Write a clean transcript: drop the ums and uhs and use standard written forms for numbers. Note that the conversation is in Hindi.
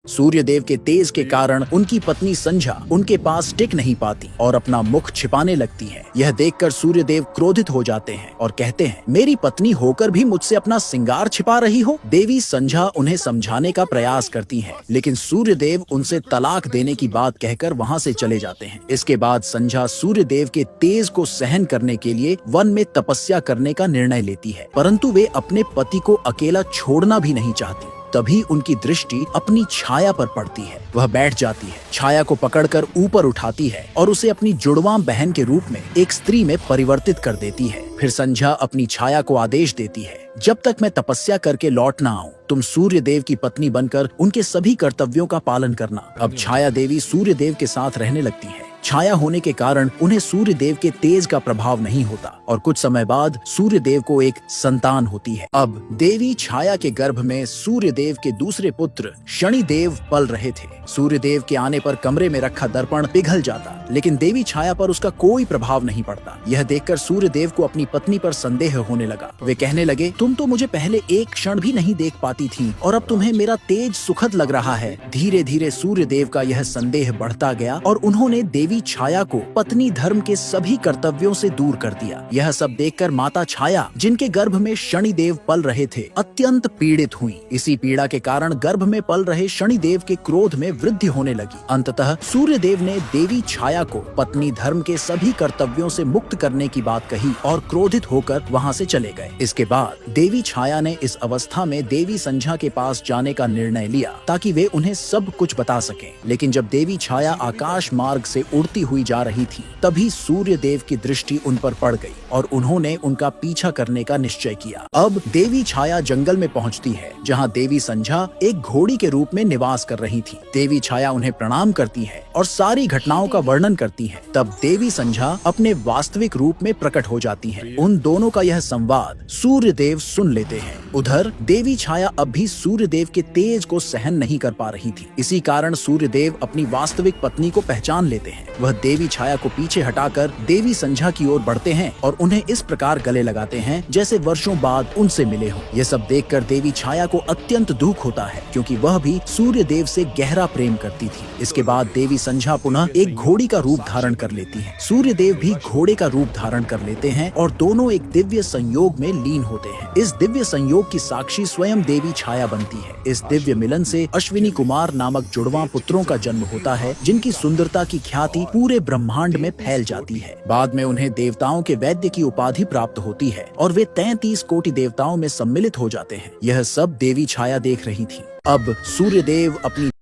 सूर्यदेव के तेज के कारण उनकी पत्नी संझा उनके पास टिक नहीं पाती और अपना मुख छिपाने लगती है। यह देखकर सूर्यदेव क्रोधित हो जाते हैं और कहते हैं, मेरी पत्नी होकर भी मुझसे अपना सिंगार छिपा रही हो। देवी संझा उन्हें समझाने का प्रयास करती है, लेकिन सूर्यदेव उनसे तलाक देने की बात कहकर वहाँ से चले जाते हैं। इसके बाद संझा सूर्यदेव के तेज को सहन करने के लिए वन में तपस्या करने का निर्णय लेती है, परंतु वे अपने पति को अकेला छोड़ना भी नहीं चाहती। तभी उनकी दृष्टि अपनी छाया पर पड़ती है। वह बैठ जाती है, छाया को पकड़कर ऊपर उठाती है और उसे अपनी जुड़वां बहन के रूप में एक स्त्री में परिवर्तित कर देती है। फिर संझा अपनी छाया को आदेश देती है, जब तक मैं तपस्या करके लौट ना आऊं, तुम सूर्यदेव की पत्नी बनकर उनके सभी कर्तव्यों का पालन करना। अब छाया देवी सूर्यदेव के साथ रहने लगती है। छाया होने के कारण उन्हें सूर्यदेव के तेज का प्रभाव नहीं होता और कुछ समय बाद सूर्यदेव को एक संतान होती है। अब देवी छाया के गर्भ में सूर्यदेव के दूसरे पुत्र शनिदेव पल रहे थे। सूर्यदेव के आने पर कमरे में रखा दर्पण पिघल जाता, लेकिन देवी छाया पर उसका कोई प्रभाव नहीं पड़ता। यह देखकर सूर्यदेव को अपनी पत्नी पर संदेह होने लगा। वे कहने लगे, तुम तो मुझे पहले एक क्षण भी नहीं देख पाती थी और अब तुम्हें मेरा तेज सुखद लग रहा है। धीरे धीरे सूर्यदेव का यह संदेह बढ़ता गया और उन्होंने देवी छाया को पत्नी धर्म के सभी कर्तव्यों से दूर कर दिया। यह सब देखकर माता छाया, जिनके गर्भ में शनिदेव पल रहे थे, अत्यंत पीड़ित हुई। इसी पीड़ा के कारण गर्भ में पल रहे शनिदेव के क्रोध में वृद्धि होने लगी। अंततः सूर्यदेव ने देवी छाया को पत्नी धर्म के सभी कर्तव्यों से मुक्त करने की बात कही और क्रोधित होकर वहाँ से चले गए। इसके बाद देवी छाया ने इस अवस्था में देवी संझा के पास जाने का निर्णय लिया ताकि वे उन्हें सब कुछ बता सकें। लेकिन जब देवी छाया आकाश मार्ग से उड़ती हुई जा रही थी, तभी सूर्यदेव की दृष्टि उन पर पड़ गई और उन्होंने उनका पीछा करने का निश्चय किया। अब देवी छाया जंगल में पहुंचती है, जहां देवी संझा एक घोड़ी के रूप में निवास कर रही थी। देवी छाया उन्हें प्रणाम करती है और सारी घटनाओं का वर्णन करती है। तब देवी संझा अपने वास्तविक रूप में प्रकट हो जाती है। उन दोनों का यह संवाद सूर्यदेव सुन लेते हैं। उधर देवी छाया अब भी सूर्यदेव के तेज को सहन नहीं कर पा रही थी। इसी कारण सूर्यदेव अपनी वास्तविक पत्नी को पहचान लेते हैं। वह देवी छाया को पीछे हटाकर देवी संझा की ओर बढ़ते हैं और उन्हें इस प्रकार गले लगाते हैं जैसे वर्षों बाद उनसे मिले हों। यह सब देखकर देवी छाया को अत्यंत दुख होता है, क्योंकि वह भी सूर्यदेव से गहरा प्रेम करती थी। इसके बाद देवी संझा पुनः एक घोड़ी का रूप धारण कर लेती है। सूर्यदेव भी घोड़े का रूप धारण कर लेते हैं और दोनों एक दिव्य संयोग में लीन होते हैं। इस दिव्य संयोग की साक्षी स्वयं देवी छाया बनती है। इस दिव्य मिलन से अश्विनी कुमार नामक जुड़वां पुत्रों का जन्म होता है, जिनकी सुंदरता की ख्याति पूरे ब्रह्मांड में फैल जाती है। बाद में उन्हें देवताओं के वैद्य की उपाधि प्राप्त होती है और वे 33 कोटि देवताओं में सम्मिलित हो जाते हैं। यह सब देवी छाया देख रही थी। अब सूर्यदेव अपनी